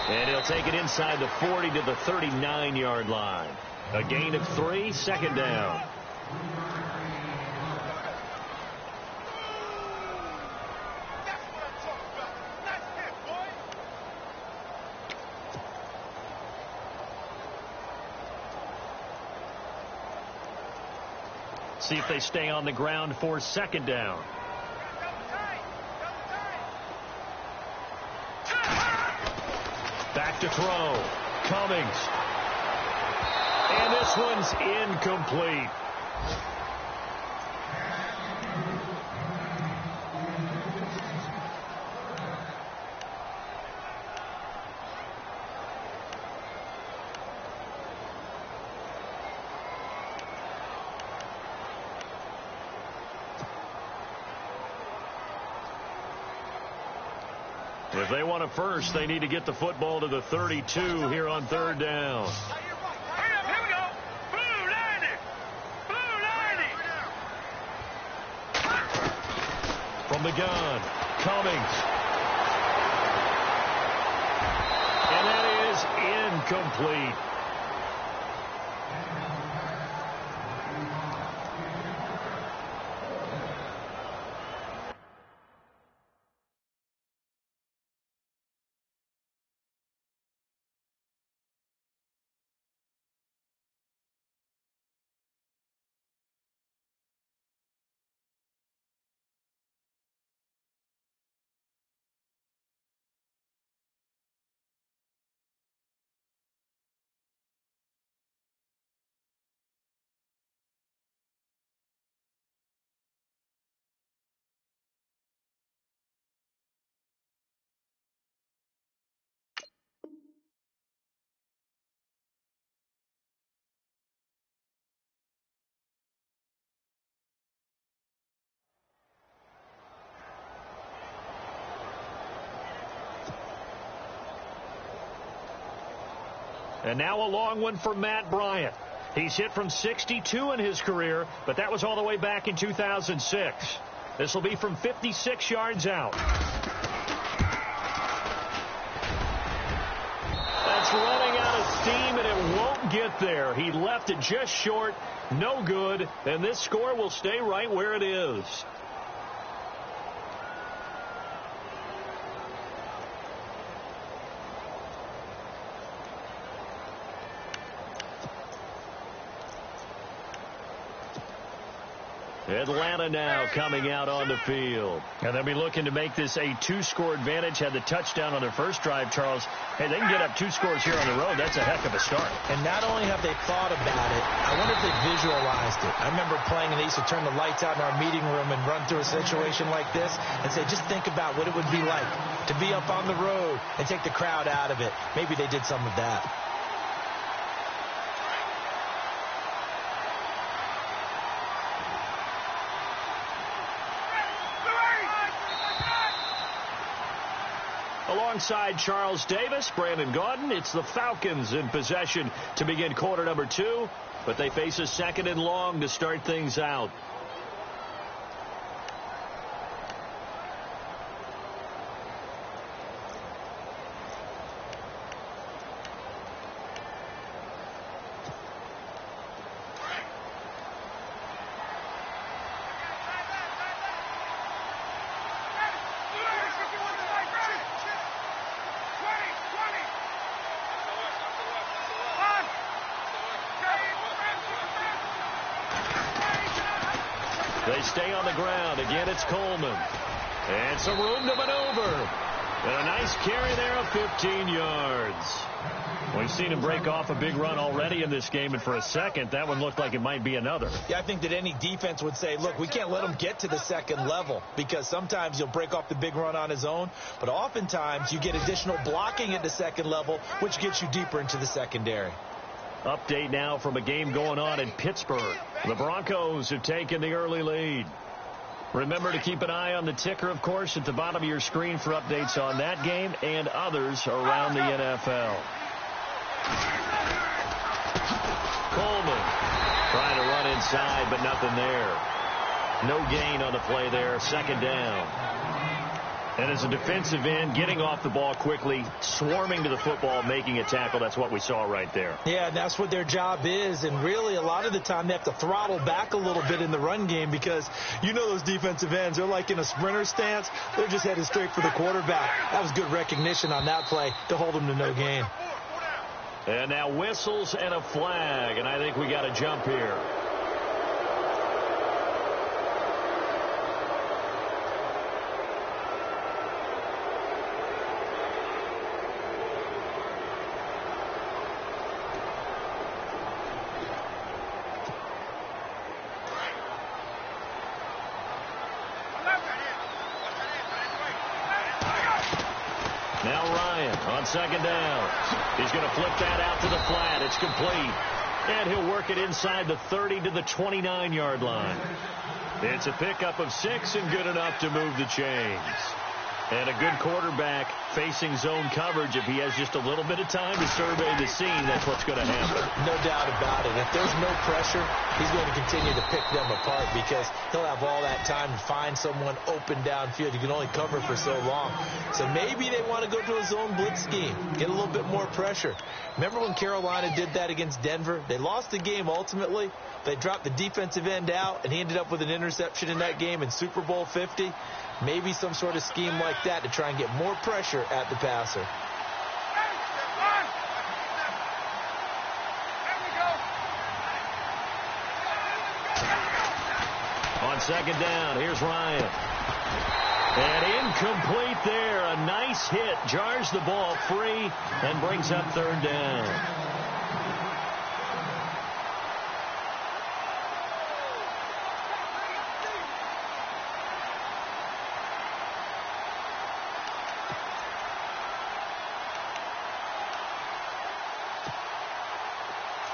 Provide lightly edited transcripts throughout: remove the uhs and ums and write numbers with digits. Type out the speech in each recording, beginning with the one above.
And he'll take it inside the 40 to the 39-yard line. A gain of 3, second down. See if they stay on the ground for second down. Back to throw. Cummings. And this one's incomplete. If they want a first, they need to get the football to the 32 here on third down. Here we go. Blue 90. Blue 90. From the gun, Cummings. And that is incomplete. And now a long one for Matt Bryant. He's hit from 62 in his career, but that was all the way back in 2006. This will be from 56 yards out. That's running out of steam, and it won't get there. He left it just short, no good, and this score will stay right where it is. Atlanta now coming out on the field. And they'll be looking to make this a 2-score advantage. Had the touchdown on their first drive, Charles. Hey, they can get up 2 scores here on the road. That's a heck of a start. And not only have they thought about it, I wonder if they visualized it. I remember playing, and they used to turn the lights out in our meeting room and run through a situation like this and say, just think about what it would be like to be up on the road and take the crowd out of it. Maybe they did some of that. Alongside Charles Davis, Brandon Gaudin, it's the Falcons in possession to begin quarter number 2, but they face a second and long to start things out. They stay on the ground. Again, it's Coleman. And some room to maneuver. And a nice carry there of 15 yards. We've seen him break off a big run already in this game, and for a second, that one looked like it might be another. Yeah, I think that any defense would say, look, we can't let him get to the second level, because sometimes he'll break off the big run on his own, but oftentimes you get additional blocking at the second level, which gets you deeper into the secondary. Update now from a game going on in Pittsburgh. The Broncos have taken the early lead. Remember to keep an eye on the ticker, of course, at the bottom of your screen for updates on that game and others around the NFL. Coleman trying to run inside, but nothing there. No gain on the play there. Second down. And as a defensive end, getting off the ball quickly, swarming to the football, making a tackle, that's what we saw right there. Yeah, and that's what their job is. And really, a lot of the time, they have to throttle back a little bit in the run game because you know those defensive ends, they're like in a sprinter stance. They're just headed straight for the quarterback. That was good recognition on that play to hold them to no gain. And now whistles and a flag, and I think we got a jump here. Now Ryan on second down. He's going to flip that out to the flat. It's complete. And he'll work it inside the 30 to the 29-yard line. It's a pickup of 6 and good enough to move the chains. And a good quarterback facing zone coverage. If he has just a little bit of time to survey the scene, that's what's going to happen. No doubt about it. If there's no pressure, he's going to continue to pick them apart because he'll have all that time to find someone open downfield. You can only cover for so long. So maybe they want to go to a zone blitz scheme, get a little bit more pressure. Remember when Carolina did that against Denver? They lost the game ultimately. They dropped the defensive end out, and he ended up with an interception in that game in Super Bowl 50. Maybe some sort of scheme like that to try and get more pressure at the passer. On second down, here's Ryan. And incomplete there. A nice hit. Jars the ball free and brings up third down.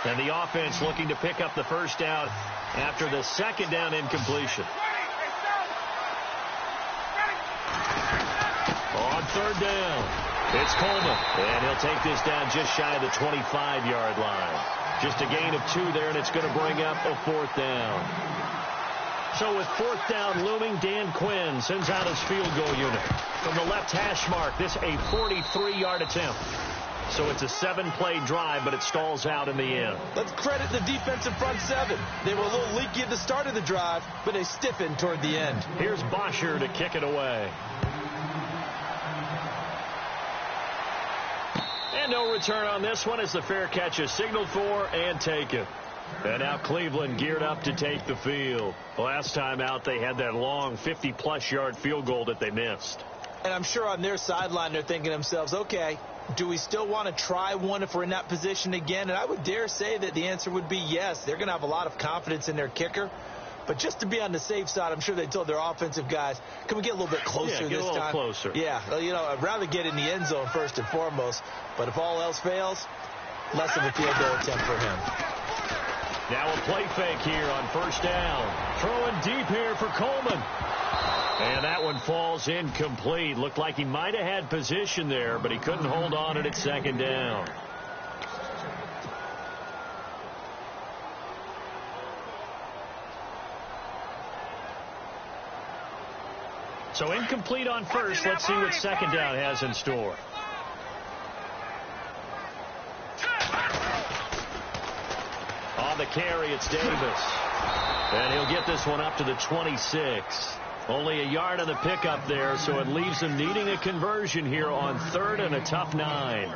And the offense looking to pick up the first down after the second down incompletion. On third down, it's Coleman. And he'll take this down just shy of the 25-yard line. Just a gain of 2 there, and it's going to bring up a fourth down. So with fourth down looming, Dan Quinn sends out his field goal unit. From the left hash mark, this a 43-yard attempt. So it's a 7-play drive, but it stalls out in the end. Let's credit the defensive front 7. They were a little leaky at the start of the drive, but they stiffened toward the end. Here's Bosher to kick it away. And no return on this one as the fair catch is signaled for and taken. And now Cleveland geared up to take the field. Last time out, they had that long 50-plus yard field goal that they missed. And I'm sure on their sideline they're thinking to themselves, okay, do we still want to try one if we're in that position again? And I would dare say that the answer would be yes. They're going to have a lot of confidence in their kicker. But just to be on the safe side, I'm sure they told their offensive guys, can we get a little bit closer this time? Yeah, get a little closer. Yeah, you know, I'd rather get in the end zone first and foremost. But if all else fails, less of a field goal attempt for him. Now a play fake here on first down. Throwing deep here for Coleman. And that one falls incomplete. Looked like he might have had position there, but he couldn't hold on at second down. So incomplete on first. Let's see what second down has in store. On the carry, it's Davis. And he'll get this one up to the 26. Only a yard on the pickup there, so it leaves him needing a conversion here on third and a tough 9.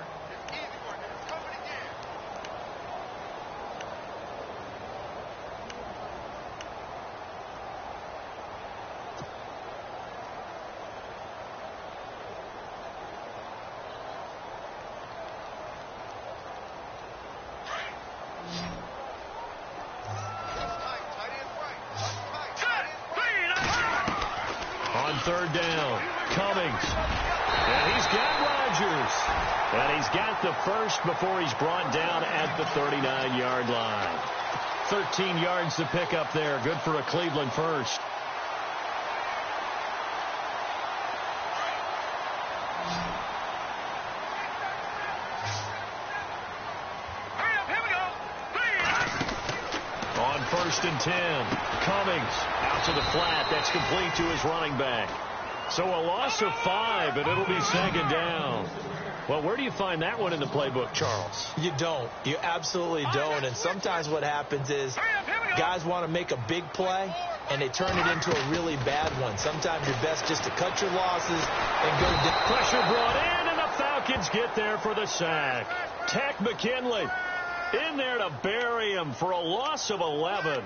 Third down, Cummings, and he's got Rodgers, and he's got the first before he's brought down at the 39-yard line. 13 yards to pick up there, good for a Cleveland first. On 1st and 10, Cummings out to the flat. That's complete to his running back. So a loss of 5, and it'll be second down. Well, where do you find that one in the playbook, Charles? You don't. You absolutely don't. And sometimes what happens is guys want to make a big play, and they turn it into a really bad one. Sometimes you're best just to cut your losses and go down. Pressure brought in, and the Falcons get there for the sack. Tech McKinley in there to bury him for a loss of 11.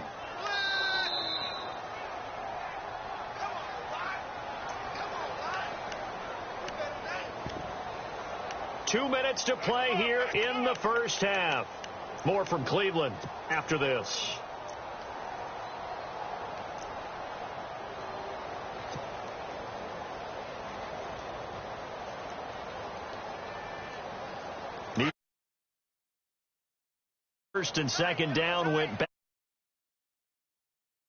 Two minutes to play here in the first half. More from Cleveland after this. First and second down went back.